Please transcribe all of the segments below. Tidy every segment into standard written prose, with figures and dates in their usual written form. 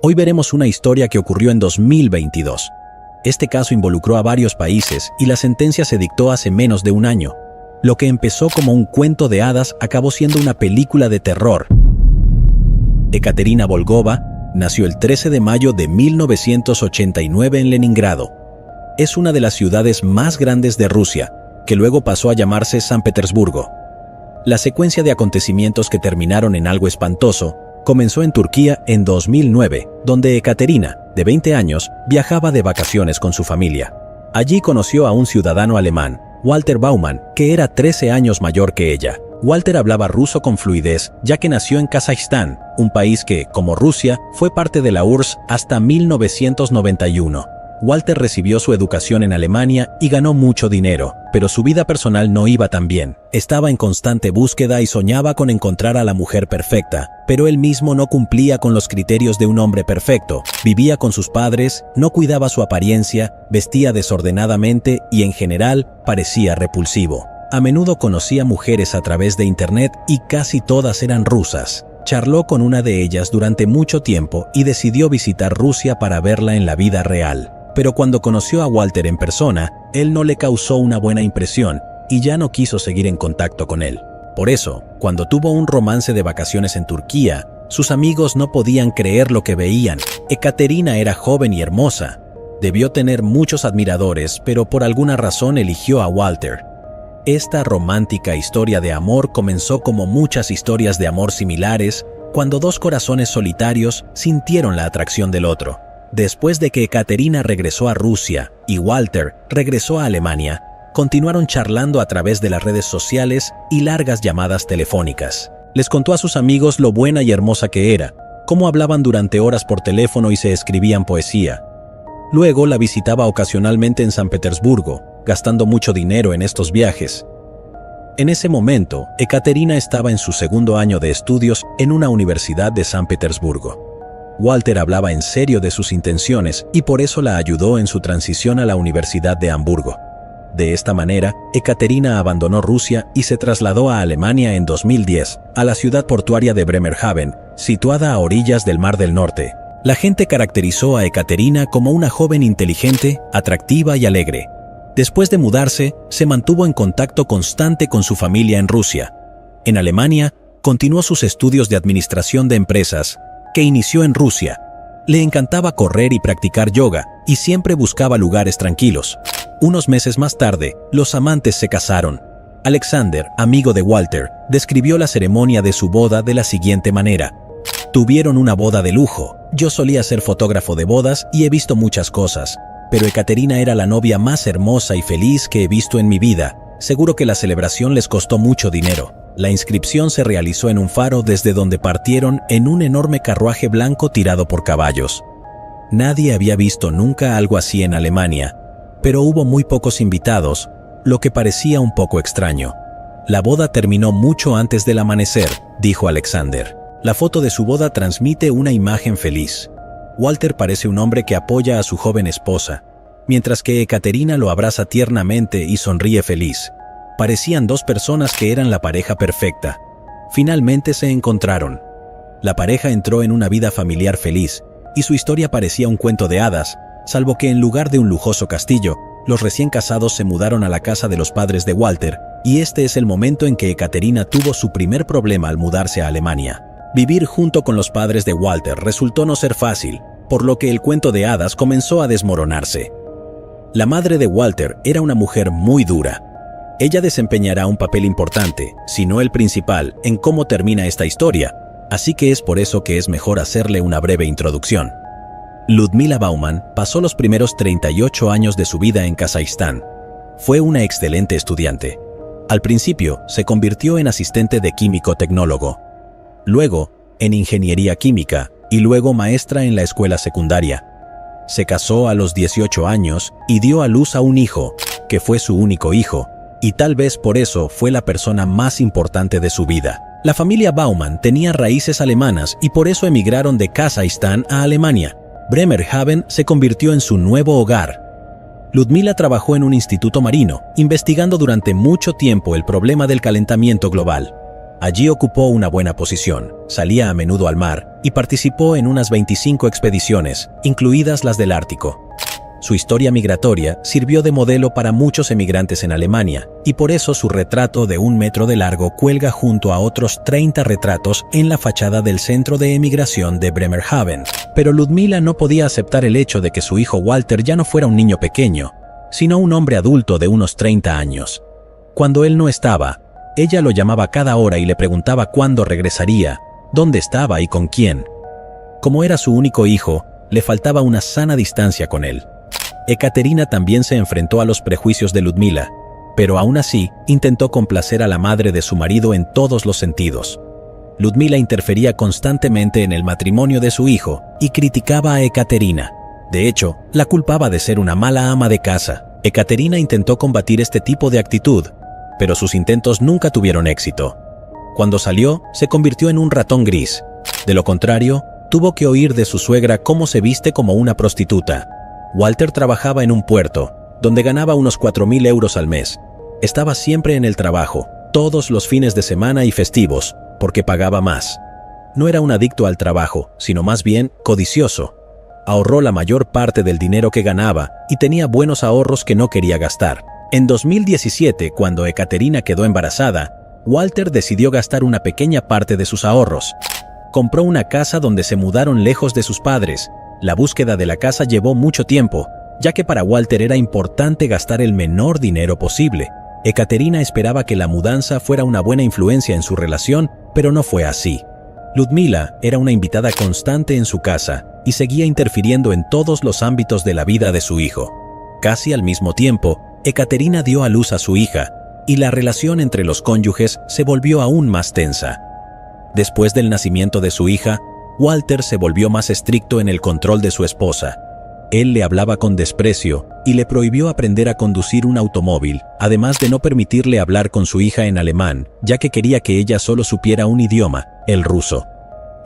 Hoy veremos una historia que ocurrió en 2022. Este caso involucró a varios países y la sentencia se dictó hace menos de un año. Lo que empezó como un cuento de hadas acabó siendo una película de terror. Ekaterina Volkova nació el 13 de mayo de 1989 en Leningrado. Es una de las ciudades más grandes de Rusia, que luego pasó a llamarse San Petersburgo. La secuencia de acontecimientos que terminaron en algo espantoso comenzó en Turquía en 2009, donde Ekaterina, de 20 años, viajaba de vacaciones con su familia. Allí conoció a un ciudadano alemán, Walter Baumann, que era 13 años mayor que ella. Walter hablaba ruso con fluidez, ya que nació en Kazajistán, un país que, como Rusia, fue parte de la URSS hasta 1991. Walter recibió su educación en Alemania y ganó mucho dinero, pero su vida personal no iba tan bien. Estaba en constante búsqueda y soñaba con encontrar a la mujer perfecta, pero él mismo no cumplía con los criterios de un hombre perfecto. Vivía con sus padres, no cuidaba su apariencia, vestía desordenadamente y en general parecía repulsivo. A menudo conocía mujeres a través de internet y casi todas eran rusas. Charló con una de ellas durante mucho tiempo y decidió visitar Rusia para verla en la vida real. Pero cuando conoció a Walter en persona, él no le causó una buena impresión y ya no quiso seguir en contacto con él. Por eso, cuando tuvo un romance de vacaciones en Turquía, sus amigos no podían creer lo que veían. Ekaterina era joven y hermosa. Debió tener muchos admiradores, pero por alguna razón eligió a Walter. Esta romántica historia de amor comenzó como muchas historias de amor similares, cuando dos corazones solitarios sintieron la atracción del otro. Después de que Ekaterina regresó a Rusia y Walter regresó a Alemania, continuaron charlando a través de las redes sociales y largas llamadas telefónicas. Les contó a sus amigos lo buena y hermosa que era, cómo hablaban durante horas por teléfono y se escribían poesía. Luego la visitaba ocasionalmente en San Petersburgo, gastando mucho dinero en estos viajes. En ese momento, Ekaterina estaba en su segundo año de estudios en una universidad de San Petersburgo. Walter hablaba en serio de sus intenciones y por eso la ayudó en su transición a la Universidad de Hamburgo. De esta manera, Ekaterina abandonó Rusia y se trasladó a Alemania en 2010, a la ciudad portuaria de Bremerhaven, situada a orillas del Mar del Norte. La gente caracterizó a Ekaterina como una joven inteligente, atractiva y alegre. Después de mudarse, se mantuvo en contacto constante con su familia en Rusia. En Alemania, continuó sus estudios de administración de empresas, que inició en Rusia. Le encantaba correr y practicar yoga, y siempre buscaba lugares tranquilos. Unos meses más tarde, los amantes se casaron. Alexander, amigo de Walter, describió la ceremonia de su boda de la siguiente manera. Tuvieron una boda de lujo. Yo solía ser fotógrafo de bodas y he visto muchas cosas, pero Ekaterina era la novia más hermosa y feliz que he visto en mi vida. Seguro que la celebración les costó mucho dinero. La inscripción se realizó en un faro desde donde partieron en un enorme carruaje blanco tirado por caballos. Nadie había visto nunca algo así en Alemania, pero hubo muy pocos invitados, lo que parecía un poco extraño. La boda terminó mucho antes del amanecer, dijo Alexander. La foto de su boda transmite una imagen feliz. Walter parece un hombre que apoya a su joven esposa, mientras que Ekaterina lo abraza tiernamente y sonríe feliz. Parecían dos personas que eran la pareja perfecta. Finalmente se encontraron. La pareja entró en una vida familiar feliz, y su historia parecía un cuento de hadas, salvo que en lugar de un lujoso castillo, los recién casados se mudaron a la casa de los padres de Walter, y este es el momento en que Ekaterina tuvo su primer problema al mudarse a Alemania. Vivir junto con los padres de Walter resultó no ser fácil, por lo que el cuento de hadas comenzó a desmoronarse. La madre de Walter era una mujer muy dura. Ella desempeñará un papel importante, si no el principal, en cómo termina esta historia, así que es por eso que es mejor hacerle una breve introducción. Ludmila Baumann pasó los primeros 38 años de su vida en Kazajistán. Fue una excelente estudiante. Al principio, se convirtió en asistente de químico-tecnólogo. Luego, en ingeniería química y luego maestra en la escuela secundaria. Se casó a los 18 años y dio a luz a un hijo, que fue su único hijo, y tal vez por eso fue la persona más importante de su vida. La familia Baumann tenía raíces alemanas y por eso emigraron de Kazajistán a Alemania. Bremerhaven se convirtió en su nuevo hogar. Ludmila trabajó en un instituto marino, investigando durante mucho tiempo el problema del calentamiento global. Allí ocupó una buena posición, salía a menudo al mar y participó en unas 25 expediciones, incluidas las del Ártico. Su historia migratoria sirvió de modelo para muchos emigrantes en Alemania, y por eso su retrato de 1 metro de largo cuelga junto a otros 30 retratos en la fachada del centro de emigración de Bremerhaven. Pero Ludmila no podía aceptar el hecho de que su hijo Walter ya no fuera un niño pequeño, sino un hombre adulto de unos 30 años. Cuando él no estaba, ella lo llamaba cada hora y le preguntaba cuándo regresaría, dónde estaba y con quién. Como era su único hijo, le faltaba una sana distancia con él. Ekaterina también se enfrentó a los prejuicios de Ludmila, pero aún así intentó complacer a la madre de su marido en todos los sentidos. Ludmila interfería constantemente en el matrimonio de su hijo y criticaba a Ekaterina. De hecho, la culpaba de ser una mala ama de casa. Ekaterina intentó combatir este tipo de actitud, pero sus intentos nunca tuvieron éxito. Cuando salió, se convirtió en un ratón gris. De lo contrario, tuvo que oír de su suegra cómo se viste como una prostituta. Walter trabajaba en un puerto, donde ganaba unos 4.000 euros al mes. Estaba siempre en el trabajo, todos los fines de semana y festivos, porque pagaba más. No era un adicto al trabajo, sino más bien codicioso. Ahorró la mayor parte del dinero que ganaba y tenía buenos ahorros que no quería gastar. En 2017, cuando Ekaterina quedó embarazada, Walter decidió gastar una pequeña parte de sus ahorros. Compró una casa donde se mudaron lejos de sus padres. La búsqueda de la casa llevó mucho tiempo, ya que para Walter era importante gastar el menor dinero posible. Ekaterina esperaba que la mudanza fuera una buena influencia en su relación, pero no fue así. Ludmila era una invitada constante en su casa y seguía interfiriendo en todos los ámbitos de la vida de su hijo. Casi al mismo tiempo, Ekaterina dio a luz a su hija, y la relación entre los cónyuges se volvió aún más tensa. Después del nacimiento de su hija, Walter se volvió más estricto en el control de su esposa. Él le hablaba con desprecio y le prohibió aprender a conducir un automóvil, además de no permitirle hablar con su hija en alemán, ya que quería que ella solo supiera un idioma, el ruso.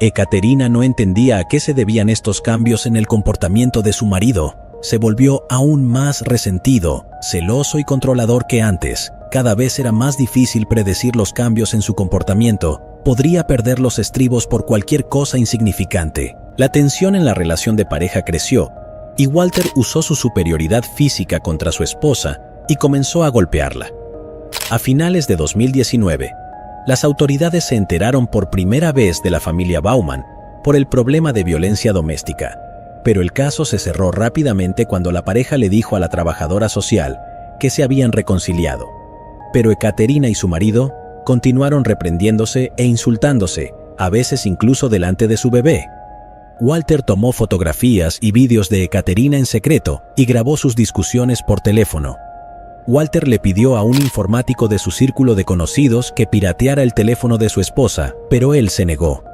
Ekaterina no entendía a qué se debían estos cambios en el comportamiento de su marido. Se volvió aún más resentido, celoso y controlador que antes. Cada vez era más difícil predecir los cambios en su comportamiento. Podría perder los estribos por cualquier cosa insignificante. La tensión en la relación de pareja creció, y Walter usó su superioridad física contra su esposa y comenzó a golpearla. A finales de 2019, las autoridades se enteraron por primera vez de la familia Baumann por el problema de violencia doméstica, pero el caso se cerró rápidamente cuando la pareja le dijo a la trabajadora social que se habían reconciliado. Pero Ekaterina y su marido continuaron reprendiéndose e insultándose, a veces incluso delante de su bebé. Walter tomó fotografías y vídeos de Ekaterina en secreto y grabó sus discusiones por teléfono. Walter le pidió a un informático de su círculo de conocidos que pirateara el teléfono de su esposa, pero él se negó.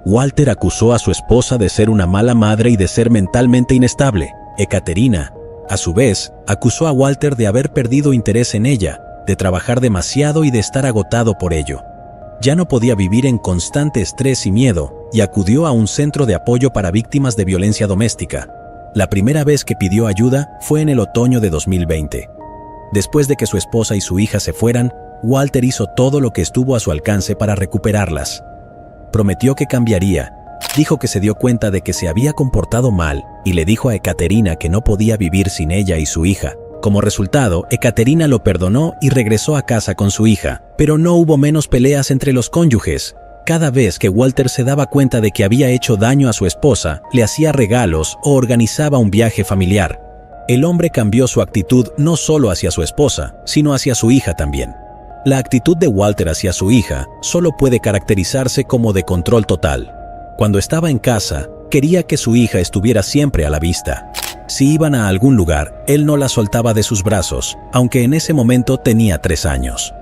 Walter acusó a su esposa de ser una mala madre y de ser mentalmente inestable. Ekaterina, a su vez, acusó a Walter de haber perdido interés en ella, de trabajar demasiado y de estar agotado por ello. Ya no podía vivir en constante estrés y miedo, y acudió a un centro de apoyo para víctimas de violencia doméstica. La primera vez que pidió ayuda fue en el otoño de 2020. Después de que su esposa y su hija se fueran, Walter hizo todo lo que estuvo a su alcance para recuperarlas. Prometió que cambiaría, dijo que se dio cuenta de que se había comportado mal y le dijo a Ekaterina que no podía vivir sin ella y su hija. Como resultado, Ekaterina lo perdonó y regresó a casa con su hija, pero no hubo menos peleas entre los cónyuges. Cada vez que Walter se daba cuenta de que había hecho daño a su esposa, le hacía regalos o organizaba un viaje familiar. El hombre cambió su actitud no solo hacia su esposa, sino hacia su hija también. La actitud de Walter hacia su hija solo puede caracterizarse como de control total. Cuando estaba en casa, quería que su hija estuviera siempre a la vista. Si iban a algún lugar, él no la soltaba de sus brazos, aunque en ese momento tenía 3 años.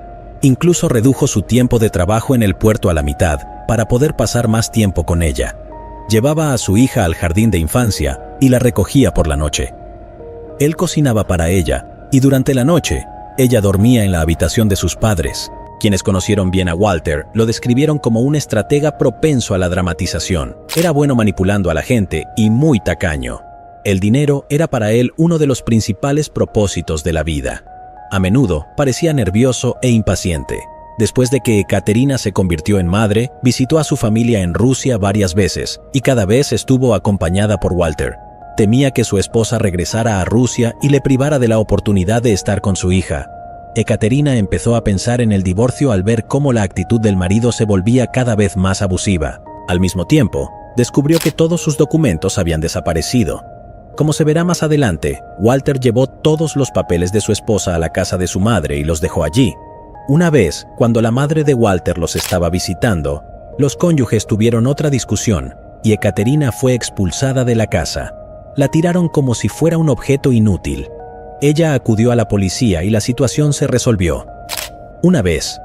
Incluso redujo su tiempo de trabajo en el puerto a la mitad, para poder pasar más tiempo con ella. Llevaba a su hija al jardín de infancia y la recogía por la noche. Él cocinaba para ella, y durante la noche, ella dormía en la habitación de sus padres. Quienes conocieron bien a Walter lo describieron como un estratega propenso a la dramatización. Era bueno manipulando a la gente y muy tacaño. El dinero era para él uno de los principales propósitos de la vida. A menudo parecía nervioso e impaciente. Después de que Ekaterina se convirtió en madre, visitó a su familia en Rusia varias veces y cada vez estuvo acompañada por Walter. Temía que su esposa regresara a Rusia y le privara de la oportunidad de estar con su hija. Ekaterina empezó a pensar en el divorcio al ver cómo la actitud del marido se volvía cada vez más abusiva. Al mismo tiempo, descubrió que todos sus documentos habían desaparecido. Como se verá más adelante, Walter llevó todos los papeles de su esposa a la casa de su madre y los dejó allí. Una vez, cuando la madre de Walter los estaba visitando, los cónyuges tuvieron otra discusión y Ekaterina fue expulsada de la casa. La tiraron como si fuera un objeto inútil. Ella acudió a la policía y la situación se resolvió. Una vez,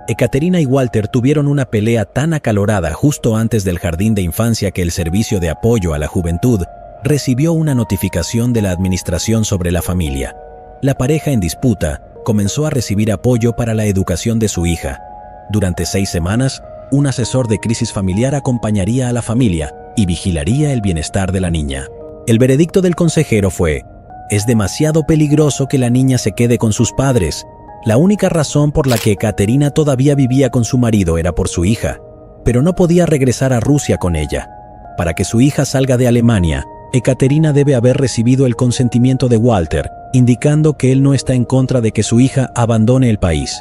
Ekaterina y Walter tuvieron una pelea tan acalorada justo antes del jardín de infancia que el Servicio de Apoyo a la Juventud recibió una notificación de la administración sobre la familia. La pareja en disputa comenzó a recibir apoyo para la educación de su hija. Durante 6 semanas, un asesor de crisis familiar acompañaría a la familia y vigilaría el bienestar de la niña. El veredicto del consejero fue: es demasiado peligroso que la niña se quede con sus padres. La única razón por la que Ekaterina todavía vivía con su marido era por su hija, pero no podía regresar a Rusia con ella. Para que su hija salga de Alemania, Ekaterina debe haber recibido el consentimiento de Walter, indicando que él no está en contra de que su hija abandone el país.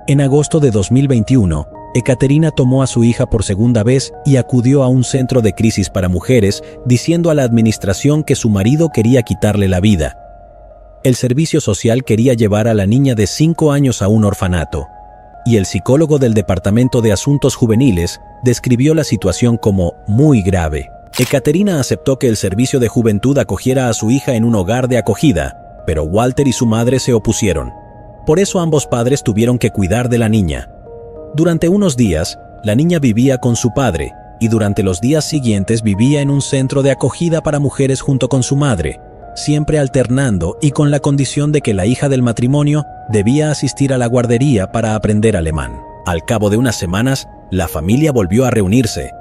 En agosto de 2021, Ekaterina tomó a su hija por segunda vez y acudió a un centro de crisis para mujeres, diciendo a la administración que su marido quería quitarle la vida. El servicio social quería llevar a la niña de 5 años a un orfanato, y el psicólogo del Departamento de Asuntos Juveniles describió la situación como muy grave. Ekaterina aceptó que el servicio de juventud acogiera a su hija en un hogar de acogida, pero Walter y su madre se opusieron. Por eso ambos padres tuvieron que cuidar de la niña. Durante unos días, la niña vivía con su padre, y durante los días siguientes vivía en un centro de acogida para mujeres junto con su madre, siempre alternando y con la condición de que la hija del matrimonio debía asistir a la guardería para aprender alemán. Al cabo de unas semanas, la familia volvió a reunirse.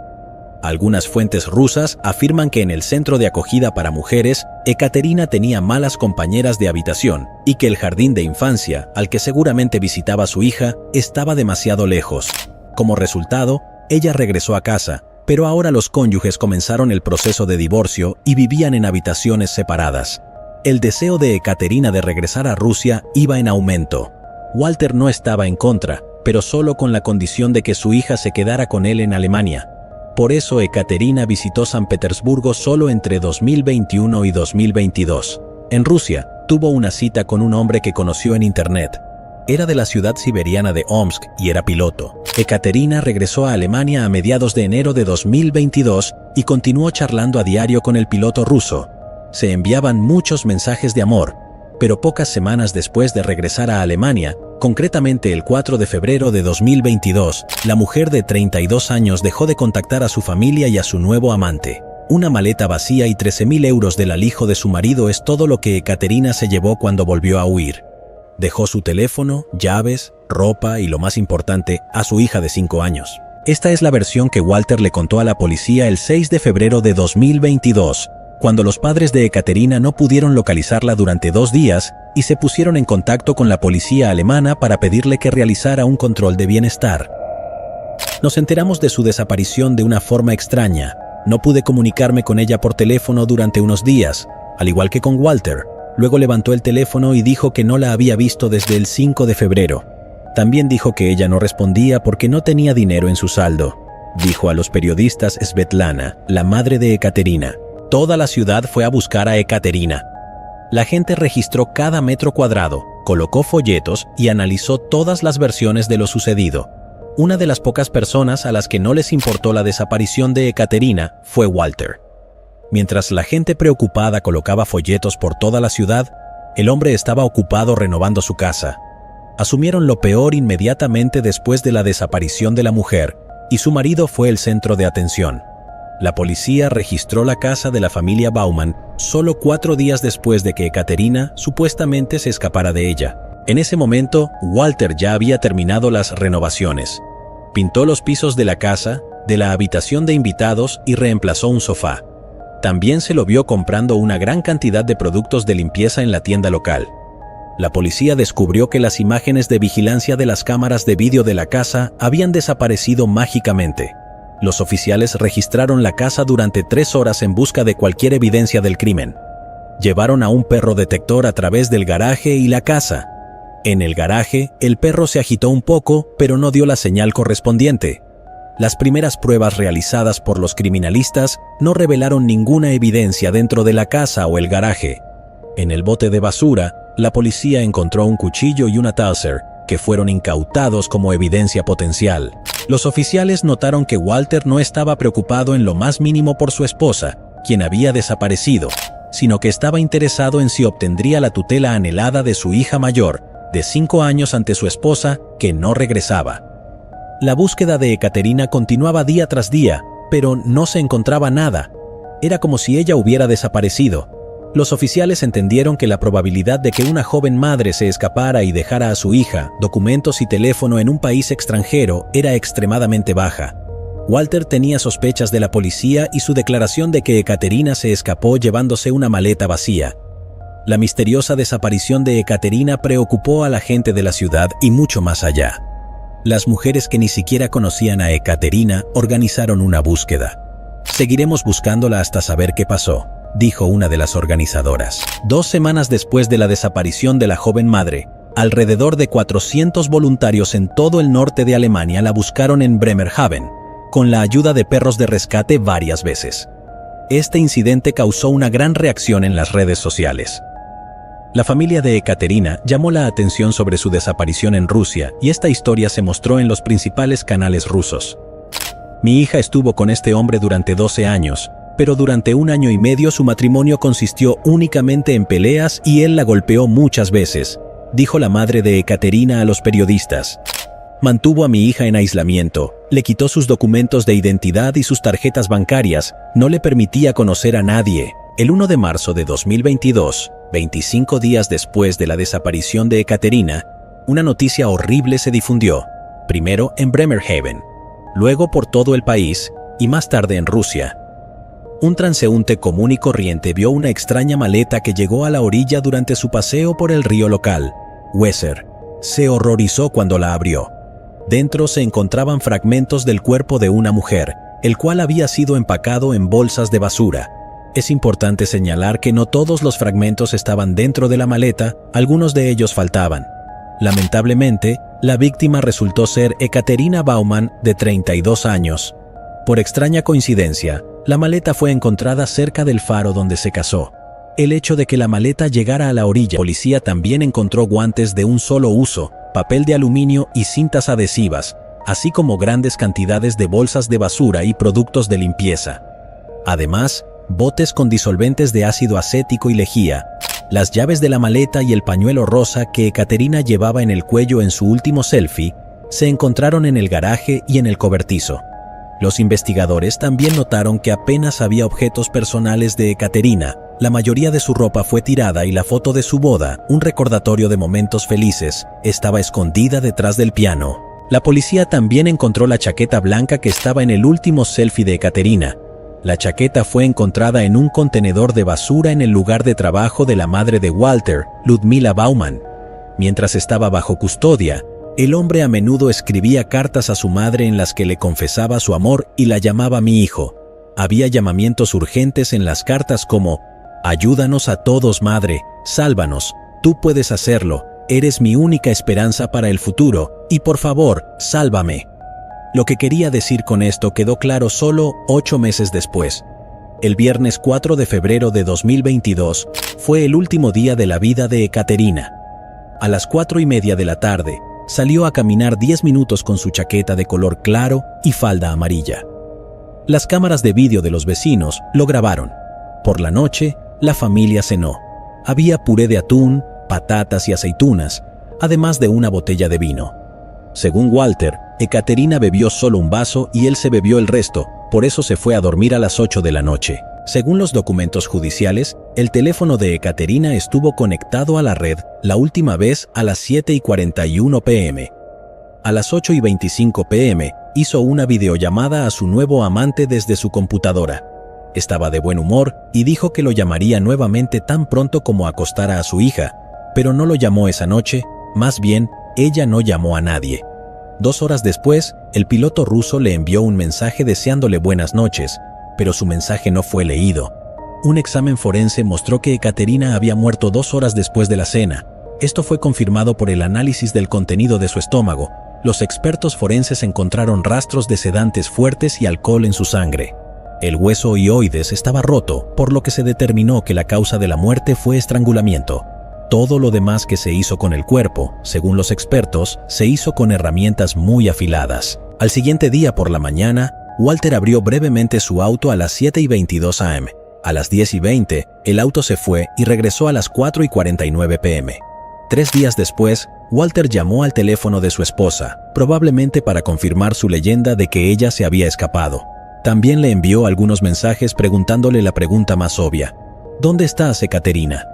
Algunas fuentes rusas afirman que en el centro de acogida para mujeres, Ekaterina tenía malas compañeras de habitación y que el jardín de infancia, al que seguramente visitaba su hija, estaba demasiado lejos. Como resultado, ella regresó a casa, pero ahora los cónyuges comenzaron el proceso de divorcio y vivían en habitaciones separadas. El deseo de Ekaterina de regresar a Rusia iba en aumento. Walter no estaba en contra, pero solo con la condición de que su hija se quedara con él en Alemania. Por eso Ekaterina visitó San Petersburgo solo entre 2021 y 2022. En Rusia, tuvo una cita con un hombre que conoció en internet. Era de la ciudad siberiana de Omsk y era piloto. Ekaterina regresó a Alemania a mediados de enero de 2022 y continuó charlando a diario con el piloto ruso. Se enviaban muchos mensajes de amor, pero pocas semanas después de regresar a Alemania, concretamente el 4 de febrero de 2022, la mujer de 32 años dejó de contactar a su familia y a su nuevo amante. Una maleta vacía y 13.000 euros del alijo de su marido es todo lo que Ekaterina se llevó cuando volvió a huir. Dejó su teléfono, llaves, ropa y, lo más importante, a su hija de 5 años. Esta es la versión que Walter le contó a la policía el 6 de febrero de 2022, cuando los padres de Ekaterina no pudieron localizarla durante 2 días y se pusieron en contacto con la policía alemana para pedirle que realizara un control de bienestar. Nos enteramos de su desaparición de una forma extraña. No pude comunicarme con ella por teléfono durante unos días, al igual que con Walter. Luego levantó el teléfono y dijo que no la había visto desde el 5 de febrero. También dijo que ella no respondía porque no tenía dinero en su saldo. Dijo a los periodistas Svetlana, la madre de Ekaterina. Toda la ciudad fue a buscar a Ekaterina. La gente registró cada metro cuadrado, colocó folletos y analizó todas las versiones de lo sucedido. Una de las pocas personas a las que no les importó la desaparición de Ekaterina fue Walter. Mientras la gente preocupada colocaba folletos por toda la ciudad, el hombre estaba ocupado renovando su casa. Asumieron lo peor inmediatamente después de la desaparición de la mujer, y su marido fue el centro de atención. La policía registró la casa de la familia Baumann solo 4 días después de que Ekaterina supuestamente se escapara de ella. En ese momento, Walter ya había terminado las renovaciones. Pintó los pisos de la casa, de la habitación de invitados y reemplazó un sofá. También se lo vio comprando una gran cantidad de productos de limpieza en la tienda local. La policía descubrió que las imágenes de vigilancia de las cámaras de vídeo de la casa habían desaparecido mágicamente. Los oficiales registraron la casa durante 3 horas en busca de cualquier evidencia del crimen. Llevaron a un perro detector a través del garaje y la casa. En el garaje, el perro se agitó un poco, pero no dio la señal correspondiente. Las primeras pruebas realizadas por los criminalistas no revelaron ninguna evidencia dentro de la casa o el garaje. En el bote de basura, la policía encontró un cuchillo y una Taser, que fueron incautados como evidencia potencial. Los oficiales notaron que Walter no estaba preocupado en lo más mínimo por su esposa, quien había desaparecido, sino que estaba interesado en si obtendría la tutela anhelada de su hija mayor, de 5 años ante su esposa, que no regresaba. La búsqueda de Ekaterina continuaba día tras día, pero no se encontraba nada. Era como si ella hubiera desaparecido. Los oficiales entendieron que la probabilidad de que una joven madre se escapara y dejara a su hija, documentos y teléfono en un país extranjero era extremadamente baja. Walter tenía sospechas de la policía y su declaración de que Ekaterina se escapó llevándose una maleta vacía. La misteriosa desaparición de Ekaterina preocupó a la gente de la ciudad y mucho más allá. Las mujeres que ni siquiera conocían a Ekaterina organizaron una búsqueda. «Seguiremos buscándola hasta saber qué pasó», dijo una de las organizadoras. 2 semanas después de la desaparición de la joven madre, alrededor de 400 voluntarios en todo el norte de Alemania la buscaron en Bremerhaven, con la ayuda de perros de rescate varias veces. Este incidente causó una gran reacción en las redes sociales. La familia de Ekaterina llamó la atención sobre su desaparición en Rusia y esta historia se mostró en los principales canales rusos. «Mi hija estuvo con este hombre durante 12 años, pero durante 1 año y medio su matrimonio consistió únicamente en peleas y él la golpeó muchas veces», dijo la madre de Ekaterina a los periodistas. «Mantuvo a mi hija en aislamiento, le quitó sus documentos de identidad y sus tarjetas bancarias, no le permitía conocer a nadie». El 1 de marzo de 2022, 25 días después de la desaparición de Ekaterina, una noticia horrible se difundió, primero en Bremerhaven, luego por todo el país y más tarde en Rusia. Un transeúnte común y corriente vio una extraña maleta que llegó a la orilla durante su paseo por el río local, Weser. Se horrorizó cuando la abrió. Dentro se encontraban fragmentos del cuerpo de una mujer, el cual había sido empacado en bolsas de basura. Es importante señalar que no todos los fragmentos estaban dentro de la maleta, algunos de ellos faltaban. Lamentablemente, la víctima resultó ser Ekaterina Baumann, de 32 años. Por extraña coincidencia, la maleta fue encontrada cerca del faro donde se casó. El hecho de que la maleta llegara a la orilla, la policía también encontró guantes de un solo uso, papel de aluminio y cintas adhesivas, así como grandes cantidades de bolsas de basura y productos de limpieza. Además, botes con disolventes de ácido acético y lejía, las llaves de la maleta y el pañuelo rosa que Ekaterina llevaba en el cuello en su último selfie, se encontraron en el garaje y en el cobertizo. Los investigadores también notaron que apenas había objetos personales de Ekaterina. La mayoría de su ropa fue tirada y la foto de su boda, un recordatorio de momentos felices, estaba escondida detrás del piano. La policía también encontró la chaqueta blanca que estaba en el último selfie de Ekaterina. La chaqueta fue encontrada en un contenedor de basura en el lugar de trabajo de la madre de Walter, Ludmila Baumann. Mientras estaba bajo custodia, el hombre a menudo escribía cartas a su madre en las que le confesaba su amor y la llamaba mi hijo. Había llamamientos urgentes en las cartas como: «Ayúdanos a todos, madre, sálvanos, tú puedes hacerlo, eres mi única esperanza para el futuro, y por favor, sálvame». Lo que quería decir con esto quedó claro solo 8 meses después. El viernes 4 de febrero de 2022 fue el último día de la vida de Ekaterina. A las 4:30 de la tarde, salió a caminar 10 minutos con su chaqueta de color claro y falda amarilla. Las cámaras de vídeo de los vecinos lo grabaron. Por la noche, la familia cenó. Había puré de atún, patatas y aceitunas, además de una botella de vino. Según Walter, Ekaterina bebió solo un vaso y él se bebió el resto, por eso se fue a dormir a las 8 de la noche. Según los documentos judiciales, el teléfono de Ekaterina estuvo conectado a la red la última vez a las 7:41 p.m. A las 8:25 p.m. hizo una videollamada a su nuevo amante desde su computadora. Estaba de buen humor y dijo que lo llamaría nuevamente tan pronto como acostara a su hija. pero no lo llamó esa noche, más bien, ella no llamó a nadie. 2 horas después, el piloto ruso le envió un mensaje deseándole buenas noches, pero su mensaje no fue leído. Un examen forense mostró que Ekaterina había muerto 2 horas después de la cena. Esto fue confirmado por el análisis del contenido de su estómago. Los expertos forenses encontraron rastros de sedantes fuertes y alcohol en su sangre. El hueso hioides estaba roto, por lo que se determinó que la causa de la muerte fue estrangulamiento. Todo lo demás que se hizo con el cuerpo, según los expertos, se hizo con herramientas muy afiladas. Al siguiente día por la mañana, Walter abrió brevemente su auto a las 7:22 am. A las 10:20, el auto se fue y regresó a las 4:49 pm. 3 días después, Walter llamó al teléfono de su esposa, probablemente para confirmar su leyenda de que ella se había escapado. También le envió algunos mensajes preguntándole la pregunta más obvia: ¿dónde estás, Ekaterina?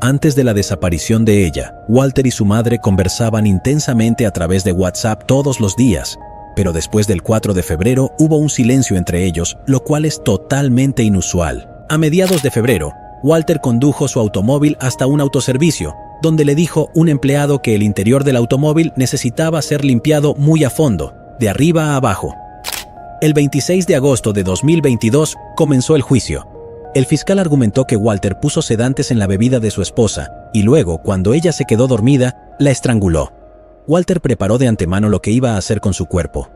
Antes de la desaparición de ella, Walter y su madre conversaban intensamente a través de WhatsApp todos los días, pero después del 4 de febrero hubo un silencio entre ellos, lo cual es totalmente inusual. A mediados de febrero, Walter condujo su automóvil hasta un autoservicio, donde le dijo un empleado que el interior del automóvil necesitaba ser limpiado muy a fondo, de arriba a abajo. El 26 de agosto de 2022 comenzó el juicio. El fiscal argumentó que Walter puso sedantes en la bebida de su esposa y luego, cuando ella se quedó dormida, la estranguló. Walter preparó de antemano lo que iba a hacer con su cuerpo.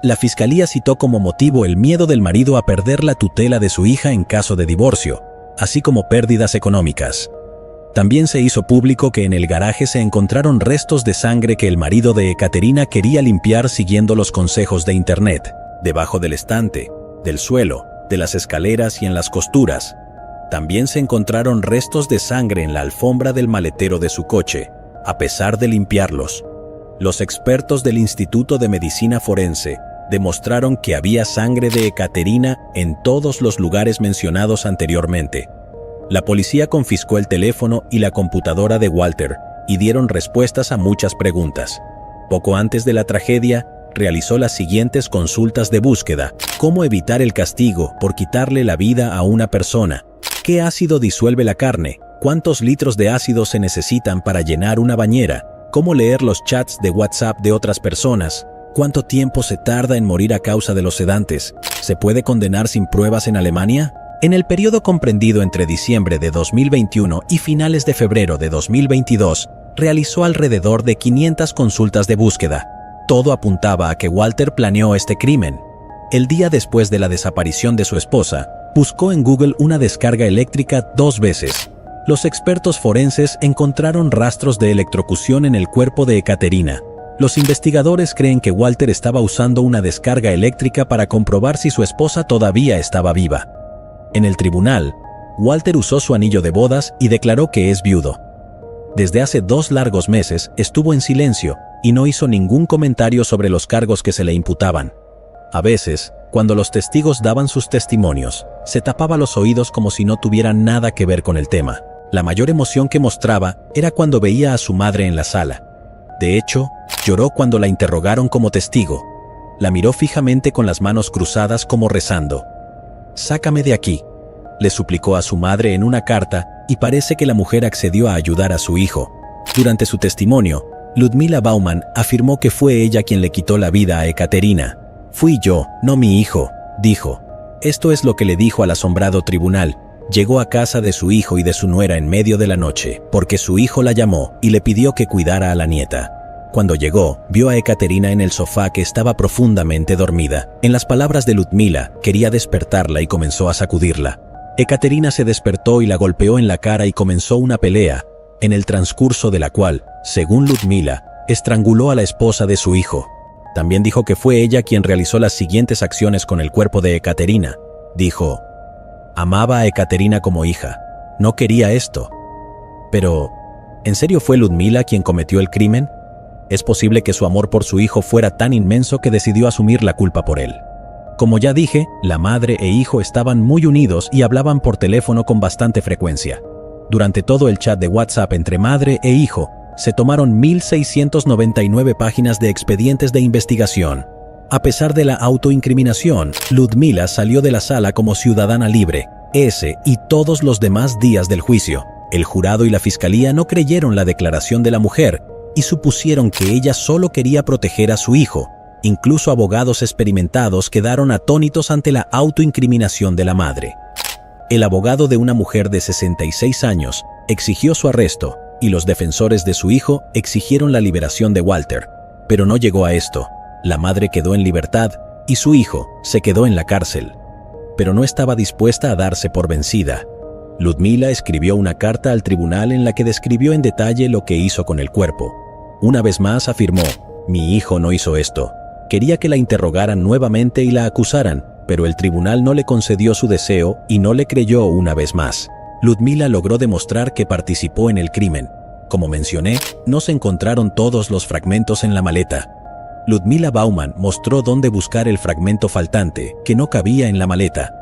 La fiscalía citó como motivo el miedo del marido a perder la tutela de su hija en caso de divorcio, así como pérdidas económicas. También se hizo público que en el garaje se encontraron restos de sangre que el marido de Ekaterina quería limpiar siguiendo los consejos de internet, debajo del estante, del suelo, de las escaleras y en las costuras. También se encontraron restos de sangre en la alfombra del maletero de su coche, a pesar de limpiarlos. Los expertos del Instituto de Medicina Forense demostraron que había sangre de Ekaterina en todos los lugares mencionados anteriormente. La policía confiscó el teléfono y la computadora de Walter y dieron respuestas a muchas preguntas. Poco antes de la tragedia, realizó las siguientes consultas de búsqueda: cómo evitar el castigo por quitarle la vida a una persona, qué ácido disuelve la carne, cuántos litros de ácido se necesitan para llenar una bañera, cómo leer los chats de WhatsApp de otras personas, cuánto tiempo se tarda en morir a causa de los sedantes, ¿se puede condenar sin pruebas en Alemania? En el periodo comprendido entre diciembre de 2021 y finales de febrero de 2022, realizó alrededor de 500 consultas de búsqueda. Todo apuntaba a que Walter planeó este crimen. El día después de la desaparición de su esposa, buscó en Google una descarga eléctrica 2 veces. Los expertos forenses encontraron rastros de electrocución en el cuerpo de Ekaterina. Los investigadores creen que Walter estaba usando una descarga eléctrica para comprobar si su esposa todavía estaba viva. En el tribunal, Walter usó su anillo de bodas y declaró que es viudo. Desde hace 2 largos meses estuvo en silencio y no hizo ningún comentario sobre los cargos que se le imputaban. A veces, cuando los testigos daban sus testimonios, se tapaba los oídos como si no tuvieran nada que ver con el tema. La mayor emoción que mostraba era cuando veía a su madre en la sala. De hecho, lloró cuando la interrogaron como testigo. La miró fijamente con las manos cruzadas como rezando. «Sácame de aquí», le suplicó a su madre en una carta, y parece que la mujer accedió a ayudar a su hijo. Durante su testimonio, Ludmila Baumann afirmó que fue ella quien le quitó la vida a Ekaterina. «Fui yo, no mi hijo», dijo. Esto es lo que le dijo al asombrado tribunal. Llegó a casa de su hijo y de su nuera en medio de la noche, porque su hijo la llamó y le pidió que cuidara a la nieta. Cuando llegó, vio a Ekaterina en el sofá que estaba profundamente dormida. En las palabras de Ludmila, quería despertarla y comenzó a sacudirla. Ekaterina se despertó y la golpeó en la cara y comenzó una pelea, en el transcurso de la cual, según Ludmila, estranguló a la esposa de su hijo. También dijo que fue ella quien realizó las siguientes acciones con el cuerpo de Ekaterina. Dijo: «Amaba a Ekaterina como hija. No quería esto». Pero, ¿en serio fue Ludmila quien cometió el crimen? Es posible que su amor por su hijo fuera tan inmenso que decidió asumir la culpa por él. Como ya dije, la madre e hijo estaban muy unidos y hablaban por teléfono con bastante frecuencia. Durante todo el chat de WhatsApp entre madre e hijo, se tomaron 1.699 páginas de expedientes de investigación. A pesar de la autoincriminación, Ludmila salió de la sala como ciudadana libre, ese y todos los demás días del juicio. El jurado y la fiscalía no creyeron la declaración de la mujer y supusieron que ella solo quería proteger a su hijo. Incluso abogados experimentados quedaron atónitos ante la autoincriminación de la madre. El abogado de una mujer de 66 años exigió su arresto y los defensores de su hijo exigieron la liberación de Walter. Pero no llegó a esto. La madre quedó en libertad y su hijo se quedó en la cárcel. Pero no estaba dispuesta a darse por vencida. Ludmila escribió una carta al tribunal en la que describió en detalle lo que hizo con el cuerpo. Una vez más afirmó: «Mi hijo no hizo esto». Quería que la interrogaran nuevamente y la acusaran, pero el tribunal no le concedió su deseo y no le creyó una vez más. Ludmila logró demostrar que participó en el crimen. Como mencioné, no se encontraron todos los fragmentos en la maleta. Ludmila Baumann mostró dónde buscar el fragmento faltante, que no cabía en la maleta.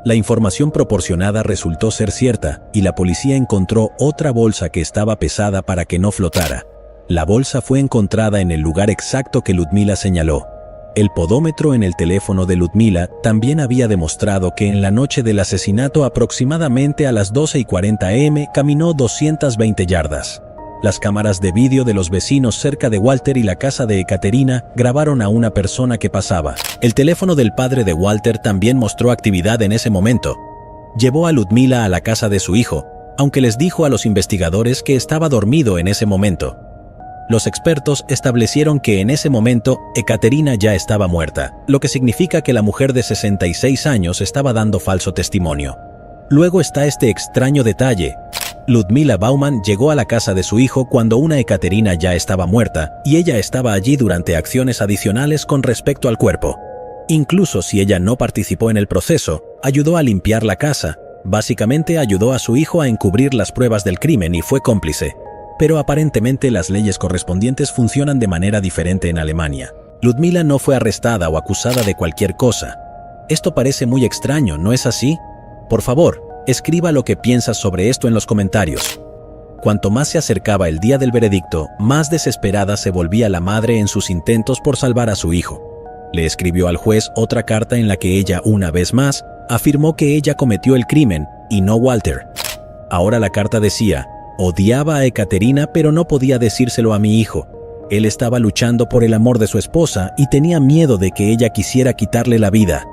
La información proporcionada resultó ser cierta y la policía encontró otra bolsa que estaba pesada para que no flotara. La bolsa fue encontrada en el lugar exacto que Ludmila señaló. El podómetro en el teléfono de Ludmila también había demostrado que en la noche del asesinato, aproximadamente a las 12:40 am, caminó 220 yardas. Las cámaras de vídeo de los vecinos cerca de Walter y la casa de Ekaterina grabaron a una persona que pasaba. El teléfono del padre de Walter también mostró actividad en ese momento. Llevó a Ludmila a la casa de su hijo, aunque les dijo a los investigadores que estaba dormido en ese momento. Los expertos establecieron que en ese momento Ekaterina ya estaba muerta, lo que significa que la mujer de 66 años estaba dando falso testimonio. Luego está este extraño detalle. Ludmila Baumann llegó a la casa de su hijo cuando una Ekaterina ya estaba muerta y ella estaba allí durante acciones adicionales con respecto al cuerpo. Incluso si ella no participó en el proceso, ayudó a limpiar la casa. Básicamente ayudó a su hijo a encubrir las pruebas del crimen y fue cómplice. Pero aparentemente las leyes correspondientes funcionan de manera diferente en Alemania. Ludmila no fue arrestada o acusada de cualquier cosa. Esto parece muy extraño, ¿no es así? Por favor, escriba lo que piensas sobre esto en los comentarios. Cuanto más se acercaba el día del veredicto, más desesperada se volvía la madre en sus intentos por salvar a su hijo. Le escribió al juez otra carta en la que ella, una vez más, afirmó que ella cometió el crimen y no Walter. Ahora la carta decía: «Odiaba a Ekaterina, pero no podía decírselo a mi hijo. Él estaba luchando por el amor de su esposa y tenía miedo de que ella quisiera quitarle la vida.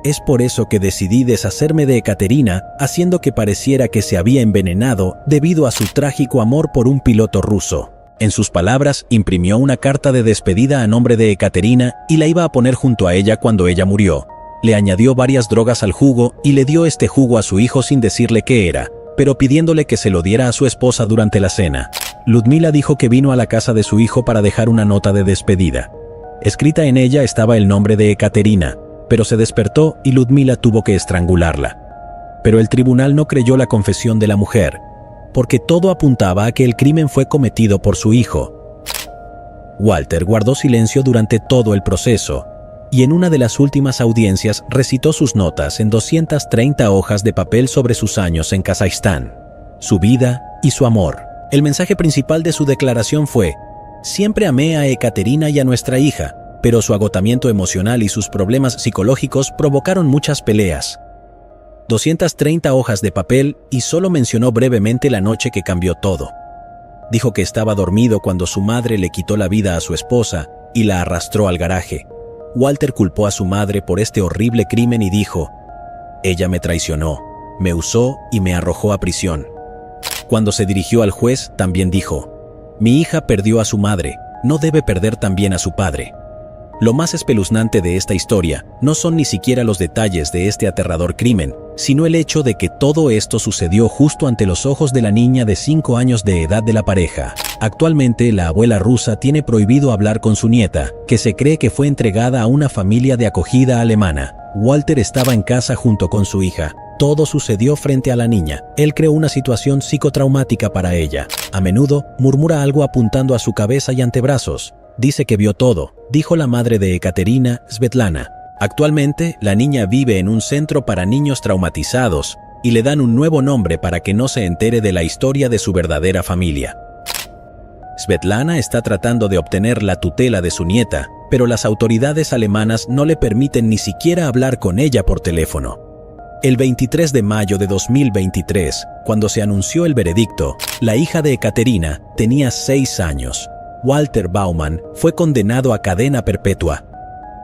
Es por eso que decidí deshacerme de Ekaterina, haciendo que pareciera que se había envenenado debido a su trágico amor por un piloto ruso». En sus palabras, imprimió una carta de despedida a nombre de Ekaterina y la iba a poner junto a ella cuando ella murió. Le añadió varias drogas al jugo y le dio este jugo a su hijo sin decirle qué era, pero pidiéndole que se lo diera a su esposa durante la cena. Ludmila dijo que vino a la casa de su hijo para dejar una nota de despedida. Escrita en ella estaba el nombre de Ekaterina, pero se despertó y Ludmila tuvo que estrangularla. Pero el tribunal no creyó la confesión de la mujer, porque todo apuntaba a que el crimen fue cometido por su hijo. Walter guardó silencio durante todo el proceso, y en una de las últimas audiencias recitó sus notas en 230 hojas de papel sobre sus años en Kazajstán, su vida y su amor. El mensaje principal de su declaración fue: «Siempre amé a Ekaterina y a nuestra hija, pero su agotamiento emocional y sus problemas psicológicos provocaron muchas peleas». 230 hojas de papel y solo mencionó brevemente la noche que cambió todo. Dijo que estaba dormido cuando su madre le quitó la vida a su esposa y la arrastró al garaje. Walter culpó a su madre por este horrible crimen y dijo: «Ella me traicionó, me usó y me arrojó a prisión». Cuando se dirigió al juez, también dijo: «Mi hija perdió a su madre, no debe perder también a su padre». Lo más espeluznante de esta historia no son ni siquiera los detalles de este aterrador crimen, sino el hecho de que todo esto sucedió justo ante los ojos de la niña de 5 años de edad de la pareja. Actualmente, la abuela rusa tiene prohibido hablar con su nieta, que se cree que fue entregada a una familia de acogida alemana. Walter estaba en casa junto con su hija. Todo sucedió frente a la niña. Él creó una situación psicotraumática para ella. A menudo murmura algo apuntando a su cabeza y antebrazos. Dice que vio todo, dijo la madre de Ekaterina, Svetlana. Actualmente, la niña vive en un centro para niños traumatizados y le dan un nuevo nombre para que no se entere de la historia de su verdadera familia. Svetlana está tratando de obtener la tutela de su nieta, pero las autoridades alemanas no le permiten ni siquiera hablar con ella por teléfono. El 23 de mayo de 2023, cuando se anunció el veredicto, la hija de Ekaterina tenía 6 años. Walter Baumann fue condenado a cadena perpetua.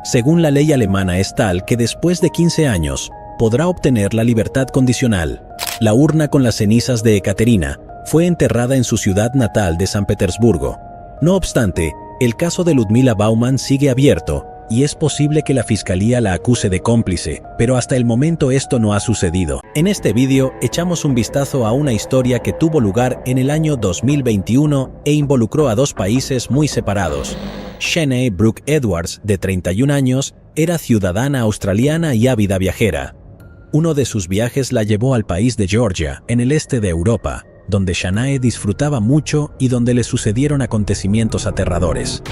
Según la ley alemana es tal que después de 15 años podrá obtener la libertad condicional. La urna con las cenizas de Ekaterina fue enterrada en su ciudad natal de San Petersburgo. No obstante, el caso de Ludmila Baumann sigue abierto y es posible que la fiscalía la acuse de cómplice, pero hasta el momento esto no ha sucedido. En este vídeo echamos un vistazo a una historia que tuvo lugar en el año 2021 e involucró a 2 países muy separados. Shanae Brooke Edwards, de 31 años, era ciudadana australiana y ávida viajera. Uno de sus viajes la llevó al país de Georgia, en el este de Europa, donde Shanae disfrutaba mucho y donde le sucedieron acontecimientos aterradores.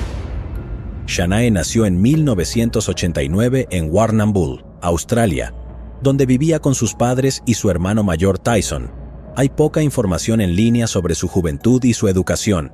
Shanae nació en 1989 en Warrnambool, Australia, donde vivía con sus padres y su hermano mayor Tyson. Hay poca información en línea sobre su juventud y su educación,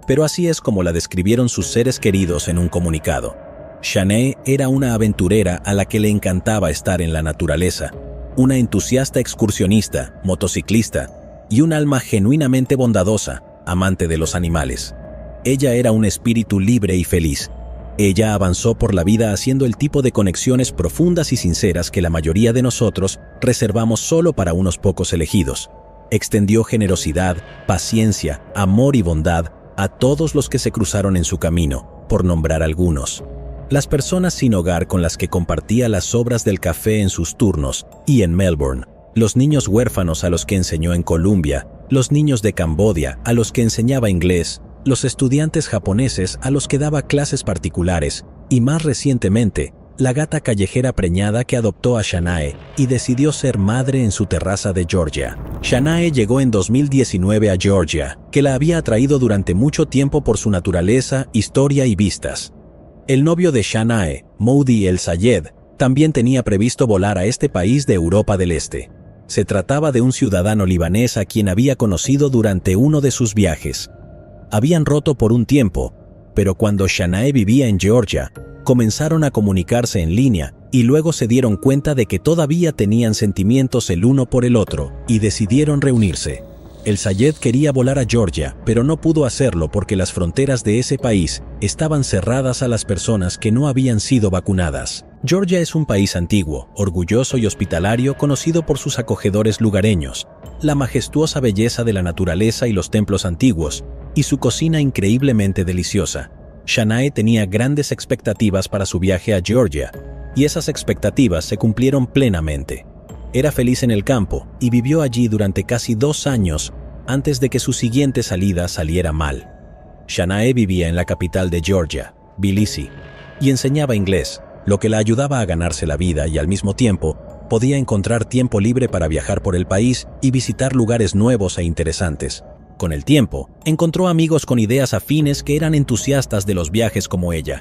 pero así es como la describieron sus seres queridos en un comunicado. Shanae era una aventurera a la que le encantaba estar en la naturaleza, una entusiasta excursionista, motociclista y un alma genuinamente bondadosa, amante de los animales. Ella era un espíritu libre y feliz. Ella avanzó por la vida haciendo el tipo de conexiones profundas y sinceras que la mayoría de nosotros reservamos solo para unos pocos elegidos. Extendió generosidad, paciencia, amor y bondad a todos los que se cruzaron en su camino, por nombrar algunos. Las personas sin hogar con las que compartía las sobras del café en sus turnos y en Melbourne, los niños huérfanos a los que enseñó en Columbia, los niños de Camboya a los que enseñaba inglés, los estudiantes japoneses a los que daba clases particulares y, más recientemente, la gata callejera preñada que adoptó a Shanae y decidió ser madre en su terraza de Georgia. Shanae llegó en 2019 a Georgia, que la había atraído durante mucho tiempo por su naturaleza, historia y vistas. El novio de Shanae, Modi El Sayed, también tenía previsto volar a este país de Europa del Este. Se trataba de un ciudadano libanés a quien había conocido durante uno de sus viajes. Habían roto por un tiempo, pero cuando Shanae vivía en Georgia, comenzaron a comunicarse en línea y luego se dieron cuenta de que todavía tenían sentimientos el uno por el otro y decidieron reunirse. El Sayed quería volar a Georgia, pero no pudo hacerlo porque las fronteras de ese país estaban cerradas a las personas que no habían sido vacunadas. Georgia es un país antiguo, orgulloso y hospitalario conocido por sus acogedores lugareños, la majestuosa belleza de la naturaleza y los templos antiguos, y su cocina increíblemente deliciosa. Shanae tenía grandes expectativas para su viaje a Georgia, y esas expectativas se cumplieron plenamente. Era feliz en el campo y vivió allí durante casi 2 años antes de que su siguiente salida saliera mal. Shanae vivía en la capital de Georgia, Tbilisi, y enseñaba inglés, lo que la ayudaba a ganarse la vida y al mismo tiempo podía encontrar tiempo libre para viajar por el país y visitar lugares nuevos e interesantes. Con el tiempo, encontró amigos con ideas afines que eran entusiastas de los viajes como ella.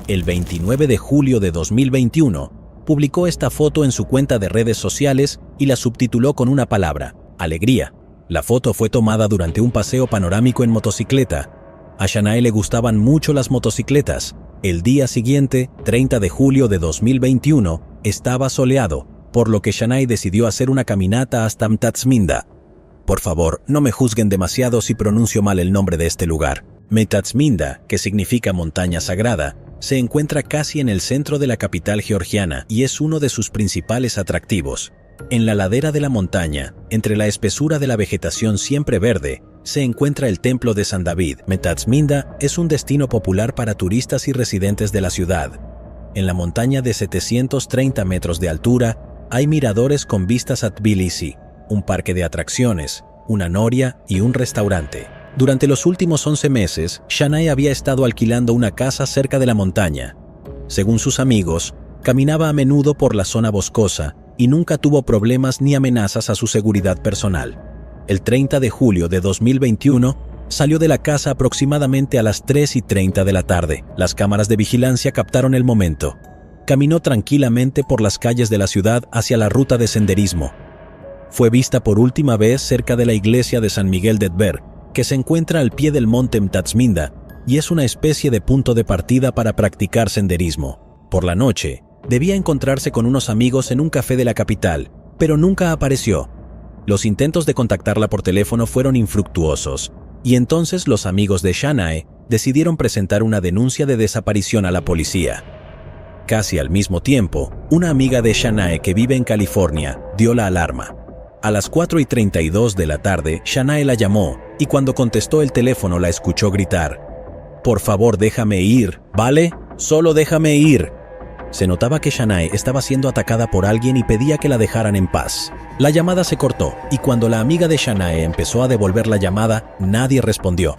El 29 de julio de 2021, publicó esta foto en su cuenta de redes sociales y la subtituló con una palabra: alegría. La foto fue tomada durante un paseo panorámico en motocicleta. A Shanae le gustaban mucho las motocicletas. El día siguiente, 30 de julio de 2021, estaba soleado, por lo que Shanae decidió hacer una caminata hasta Mtatsminda. Por favor, no me juzguen demasiado si pronuncio mal el nombre de este lugar. Mtatsminda, que significa montaña sagrada, se encuentra casi en el centro de la capital georgiana y es uno de sus principales atractivos. En la ladera de la montaña, entre la espesura de la vegetación siempre verde, se encuentra el templo de San David. Mtatsminda es un destino popular para turistas y residentes de la ciudad. En la montaña de 730 metros de altura, hay miradores con vistas a Tbilisi, un parque de atracciones, una noria y un restaurante. Durante los últimos 11 meses, Shanae había estado alquilando una casa cerca de la montaña. Según sus amigos, caminaba a menudo por la zona boscosa y nunca tuvo problemas ni amenazas a su seguridad personal. El 30 de julio de 2021, salió de la casa aproximadamente a las 3:30 de la tarde. Las cámaras de vigilancia captaron el momento. Caminó tranquilamente por las calles de la ciudad hacia la ruta de senderismo. Fue vista por última vez cerca de la iglesia de San Miguel de Tver, que se encuentra al pie del monte Mtatsminda y es una especie de punto de partida para practicar senderismo. Por la noche, debía encontrarse con unos amigos en un café de la capital pero nunca apareció. Los intentos de contactarla por teléfono fueron infructuosos, y entonces los amigos de Shanae decidieron presentar una denuncia de desaparición a la policía. Casi al mismo tiempo, una amiga de Shanae que vive en California dio la alarma. A las 4:32 de la tarde, Shanae la llamó, y cuando contestó el teléfono la escuchó gritar: «Por favor, déjame ir, ¿vale? Solo déjame ir». Se notaba que Shanae estaba siendo atacada por alguien y pedía que la dejaran en paz. La llamada se cortó, y cuando la amiga de Shanae empezó a devolver la llamada, nadie respondió.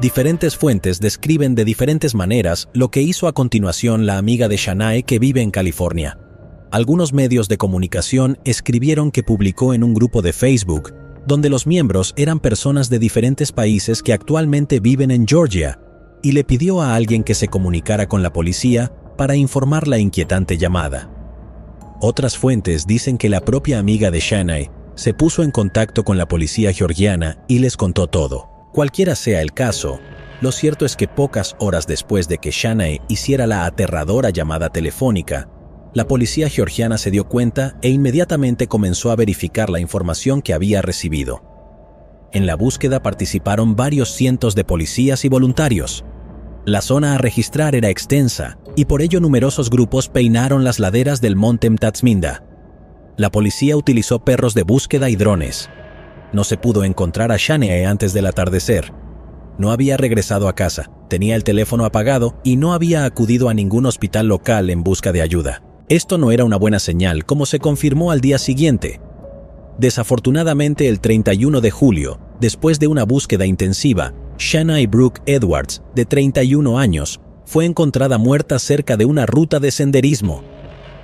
Diferentes fuentes describen de diferentes maneras lo que hizo a continuación la amiga de Shanae que vive en California. Algunos medios de comunicación escribieron que publicó en un grupo de Facebook, donde los miembros eran personas de diferentes países que actualmente viven en Georgia, y le pidió a alguien que se comunicara con la policía para informar la inquietante llamada. Otras fuentes dicen que la propia amiga de Shanae se puso en contacto con la policía georgiana y les contó todo. Cualquiera sea el caso, lo cierto es que pocas horas después de que Shanae hiciera la aterradora llamada telefónica, la policía georgiana se dio cuenta e inmediatamente comenzó a verificar la información que había recibido. En la búsqueda participaron varios cientos de policías y voluntarios. La zona a registrar era extensa y por ello numerosos grupos peinaron las laderas del monte Mtatsminda. La policía utilizó perros de búsqueda y drones. No se pudo encontrar a Shanae antes del atardecer. No había regresado a casa, tenía el teléfono apagado y no había acudido a ningún hospital local en busca de ayuda. Esto no era una buena señal, como se confirmó al día siguiente. Desafortunadamente, el 31 de julio, después de una búsqueda intensiva, Shanae Brooke Edwards, de 31 años, fue encontrada muerta cerca de una ruta de senderismo.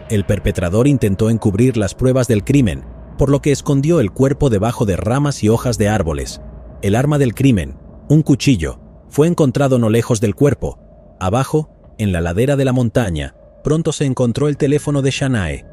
El perpetrador intentó encubrir las pruebas del crimen, por lo que escondió el cuerpo debajo de ramas y hojas de árboles. El arma del crimen, un cuchillo, fue encontrado no lejos del cuerpo. Abajo, en la ladera de la montaña, pronto se encontró el teléfono de Shanae.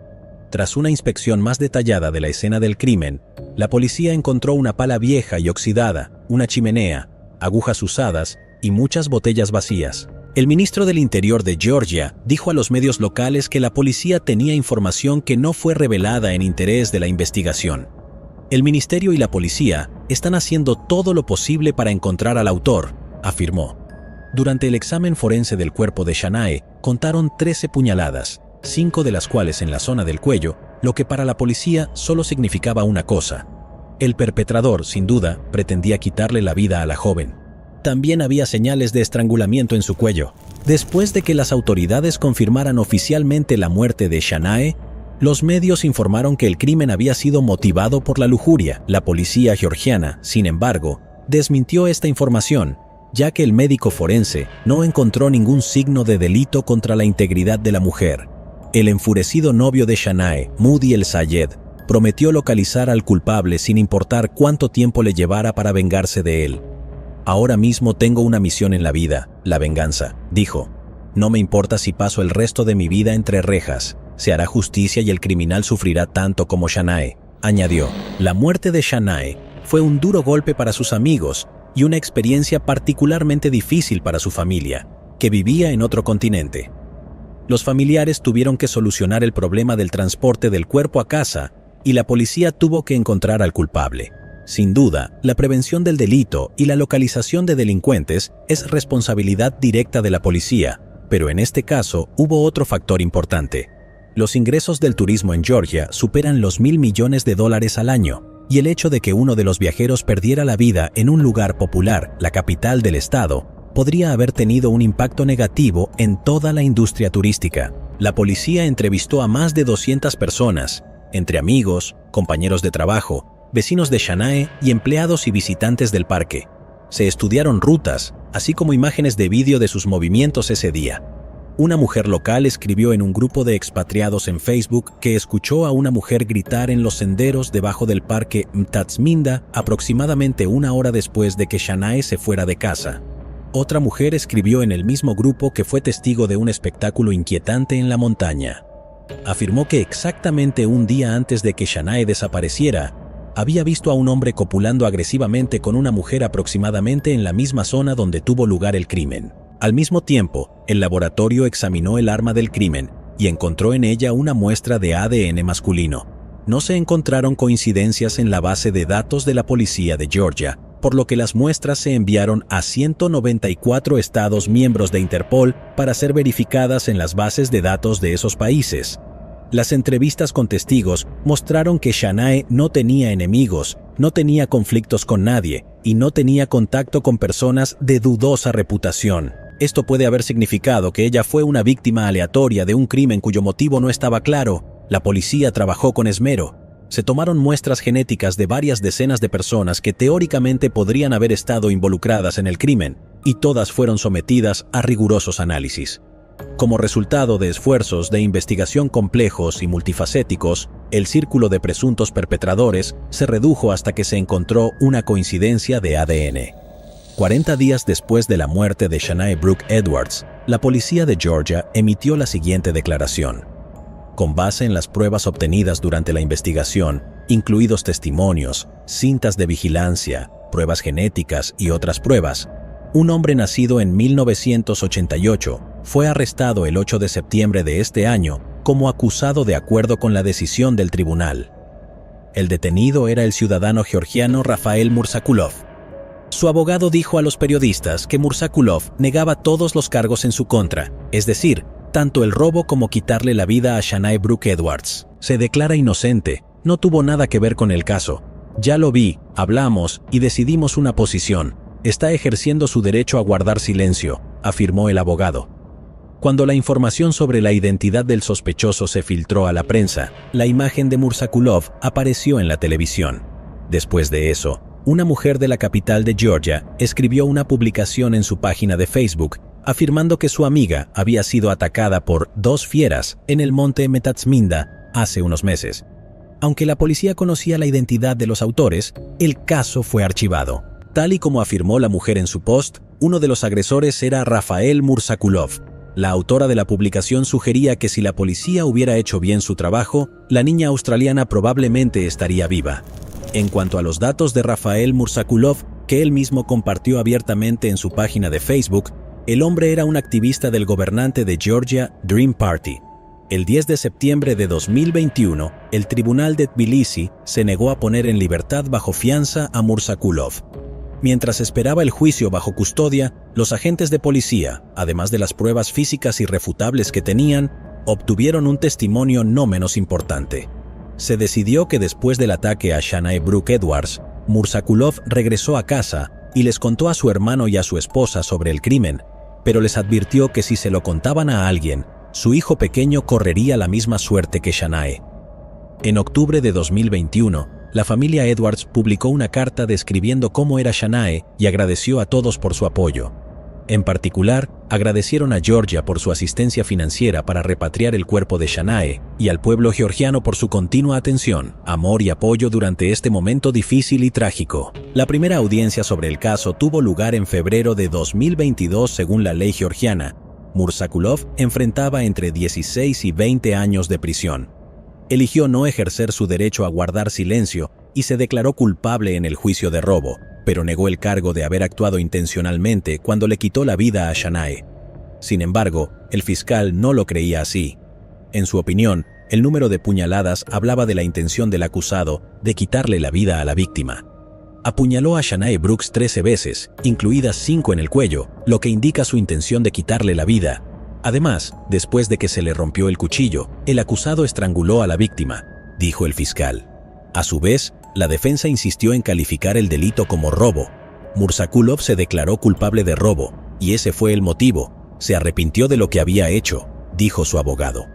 Tras una inspección más detallada de la escena del crimen, la policía encontró una pala vieja y oxidada, una chimenea, agujas usadas y muchas botellas vacías. El ministro del Interior de Georgia dijo a los medios locales que la policía tenía información que no fue revelada en interés de la investigación. El ministerio y la policía están haciendo todo lo posible para encontrar al autor, afirmó. Durante el examen forense del cuerpo de Shanae, contaron 13 puñaladas, 5 de las cuales en la zona del cuello, lo que para la policía solo significaba una cosa: el perpetrador, sin duda, pretendía quitarle la vida a la joven. También había señales de estrangulamiento en su cuello. Después de que las autoridades confirmaran oficialmente la muerte de Shanae, los medios informaron que el crimen había sido motivado por la lujuria. La policía georgiana, sin embargo, desmintió esta información, ya que el médico forense no encontró ningún signo de delito contra la integridad de la mujer. El enfurecido novio de Shanae, Moody El Sayed, prometió localizar al culpable sin importar cuánto tiempo le llevara para vengarse de él. «Ahora mismo tengo una misión en la vida, la venganza», dijo. «No me importa si paso el resto de mi vida entre rejas, se hará justicia y el criminal sufrirá tanto como Shanae», añadió. La muerte de Shanae fue un duro golpe para sus amigos y una experiencia particularmente difícil para su familia, que vivía en otro continente. Los familiares tuvieron que solucionar el problema del transporte del cuerpo a casa y la policía tuvo que encontrar al culpable. Sin duda, la prevención del delito y la localización de delincuentes es responsabilidad directa de la policía, pero en este caso hubo otro factor importante. Los ingresos del turismo en Georgia superan los $1.000 millones al año, y el hecho de que uno de los viajeros perdiera la vida en un lugar popular, la capital del estado, podría haber tenido un impacto negativo en toda la industria turística. La policía entrevistó a más de 200 personas, entre amigos, compañeros de trabajo, vecinos de Shanae y empleados y visitantes del parque. Se estudiaron rutas, así como imágenes de vídeo de sus movimientos ese día. Una mujer local escribió en un grupo de expatriados en Facebook que escuchó a una mujer gritar en los senderos debajo del parque Mtatsminda aproximadamente una hora después de que Shanae se fuera de casa. Otra mujer escribió en el mismo grupo que fue testigo de un espectáculo inquietante en la montaña. Afirmó que exactamente un día antes de que Shanae desapareciera, había visto a un hombre copulando agresivamente con una mujer aproximadamente en la misma zona donde tuvo lugar el crimen. Al mismo tiempo, el laboratorio examinó el arma del crimen y encontró en ella una muestra de ADN masculino. no se encontraron coincidencias en la base de datos de la policía de Georgia, por lo que las muestras se enviaron a 194 estados miembros de Interpol para ser verificadas en las bases de datos de esos países. Las entrevistas con testigos mostraron que Shanae no tenía enemigos, no tenía conflictos con nadie y no tenía contacto con personas de dudosa reputación. Esto puede haber significado que ella fue una víctima aleatoria de un crimen cuyo motivo no estaba claro. La policía trabajó con esmero. Se tomaron muestras genéticas de varias decenas de personas que teóricamente podrían haber estado involucradas en el crimen, y todas fueron sometidas a rigurosos análisis. Como resultado de esfuerzos de investigación complejos y multifacéticos, el círculo de presuntos perpetradores se redujo hasta que se encontró una coincidencia de ADN. 40 días después de la muerte de Shanae Brooke Edwards, la policía de Georgia emitió la siguiente declaración. Con base en las pruebas obtenidas durante la investigación, incluidos testimonios, cintas de vigilancia, pruebas genéticas y otras pruebas, un hombre nacido en 1988 fue arrestado el 8 de septiembre de este año como acusado de acuerdo con la decisión del tribunal. El detenido era el ciudadano georgiano Rafael Murzakulov. Su abogado dijo a los periodistas que Murzakulov negaba todos los cargos en su contra, es decir, tanto el robo como quitarle la vida a Shanae Brooke Edwards. Se declara inocente, no tuvo nada que ver con el caso. Ya lo vi, hablamos y decidimos una posición. Está ejerciendo su derecho a guardar silencio, afirmó el abogado. Cuando la información sobre la identidad del sospechoso se filtró a la prensa, la imagen de Murzakulov apareció en la televisión. Después de eso, una mujer de la capital de Georgia escribió una publicación en su página de Facebook afirmando que su amiga había sido atacada por 2 fieras en el monte Metatsminda hace unos meses. Aunque la policía conocía la identidad de los autores, el caso fue archivado. Tal y como afirmó la mujer en su post, uno de los agresores era Rafael Murzakulov. La autora de la publicación sugería que si la policía hubiera hecho bien su trabajo, la niña australiana probablemente estaría viva. En cuanto a los datos de Rafael Murzakulov, que él mismo compartió abiertamente en su página de Facebook, el hombre era un activista del gobernante de Georgia, Dream Party. El 10 de septiembre de 2021, el tribunal de Tbilisi se negó a poner en libertad bajo fianza a Murzakulov. Mientras esperaba el juicio bajo custodia, los agentes de policía, además de las pruebas físicas irrefutables que tenían, obtuvieron un testimonio no menos importante. Se decidió que después del ataque a Shanae Brooke Edwards, Murzakulov regresó a casa y les contó a su hermano y a su esposa sobre el crimen, pero les advirtió que si se lo contaban a alguien, su hijo pequeño correría la misma suerte que Shanae. En octubre de 2021, la familia Edwards publicó una carta describiendo cómo era Shanae y agradeció a todos por su apoyo. En particular, agradecieron a Georgia por su asistencia financiera para repatriar el cuerpo de Shanae y al pueblo georgiano por su continua atención, amor y apoyo durante este momento difícil y trágico. La primera audiencia sobre el caso tuvo lugar en febrero de 2022 según la ley georgiana. Murzakulov enfrentaba entre 16 y 20 años de prisión. Eligió no ejercer su derecho a guardar silencio y se declaró culpable en el juicio de robo, pero negó el cargo de haber actuado intencionalmente cuando le quitó la vida a Shanae. Sin embargo, el fiscal no lo creía así. En su opinión, el número de puñaladas hablaba de la intención del acusado de quitarle la vida a la víctima. Apuñaló a Shanae Brooks 13 veces, incluidas 5 en el cuello, lo que indica su intención de quitarle la vida. Además, después de que se le rompió el cuchillo, el acusado estranguló a la víctima, dijo el fiscal. A su vez, la defensa insistió en calificar el delito como robo. Murzakulov se declaró culpable de robo, y ese fue el motivo. Se arrepintió de lo que había hecho, dijo su abogado.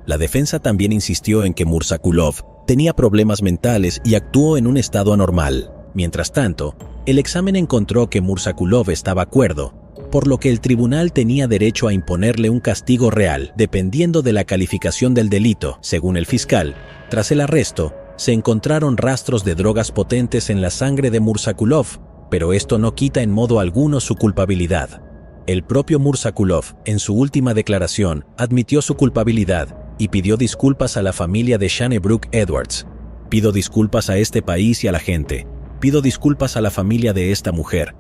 La defensa también insistió en que Murzakulov tenía problemas mentales y actuó en un estado anormal. Mientras tanto, el examen encontró que Murzakulov estaba cuerdo, por lo que el tribunal tenía derecho a imponerle un castigo real, dependiendo de la calificación del delito, según el fiscal. Tras el arresto, se encontraron rastros de drogas potentes en la sangre de Murzakulov, pero esto no quita en modo alguno su culpabilidad. El propio Murzakulov, en su última declaración, admitió su culpabilidad y pidió disculpas a la familia de Shanae Brooke Edwards. Pido disculpas a este país y a la gente. Pido disculpas a la familia de esta mujer.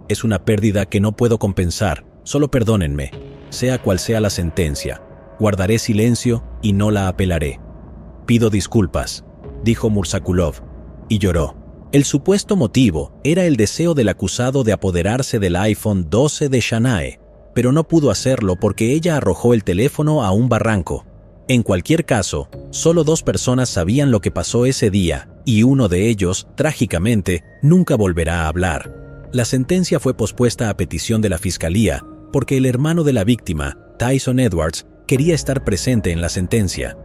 Es una pérdida que no puedo compensar, solo perdónenme. Sea cual sea la sentencia, guardaré silencio y no la apelaré. Pido disculpas. dijo Murzakulov, y lloró. El supuesto motivo era el deseo del acusado de apoderarse del iPhone 12 de Shanae, pero no pudo hacerlo porque ella arrojó el teléfono a un barranco. En cualquier caso, solo 2 personas sabían lo que pasó ese día, y uno de ellos, trágicamente, nunca volverá a hablar. La sentencia fue pospuesta a petición de la fiscalía, porque el hermano de la víctima, Tyson Edwards, quería estar presente en la sentencia.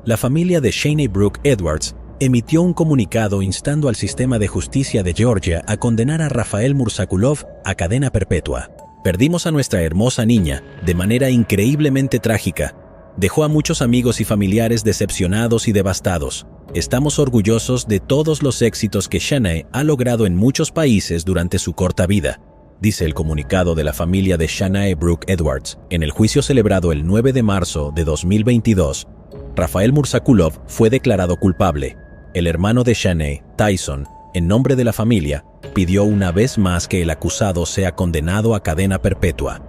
La familia de Shanae Brooke Edwards emitió un comunicado instando al sistema de justicia de Georgia a condenar a Rafael Murzakulov a cadena perpetua. Perdimos a nuestra hermosa niña de manera increíblemente trágica. Dejó a muchos amigos y familiares decepcionados y devastados. Estamos orgullosos de todos los éxitos que Shanae ha logrado en muchos países durante su corta vida, dice el comunicado de la familia de Shanae Brooke Edwards. En el juicio celebrado el 9 de marzo de 2022, Rafael Murzakulov fue declarado culpable. El hermano de Shanae, Tyson, en nombre de la familia, pidió una vez más que el acusado sea condenado a cadena perpetua.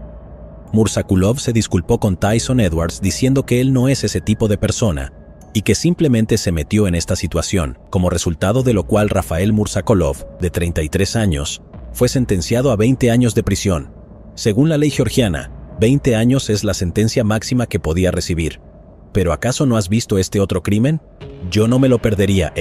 Murzakulov se disculpó con Tyson Edwards diciendo que él no es ese tipo de persona y que simplemente se metió en esta situación, como resultado de lo cual Rafael Murzakulov, de 33 años, fue sentenciado a 20 años de prisión. Según la ley georgiana, 20 años es la sentencia máxima que podía recibir. ¿Pero acaso no has visto este otro crimen? Yo no me lo perdería,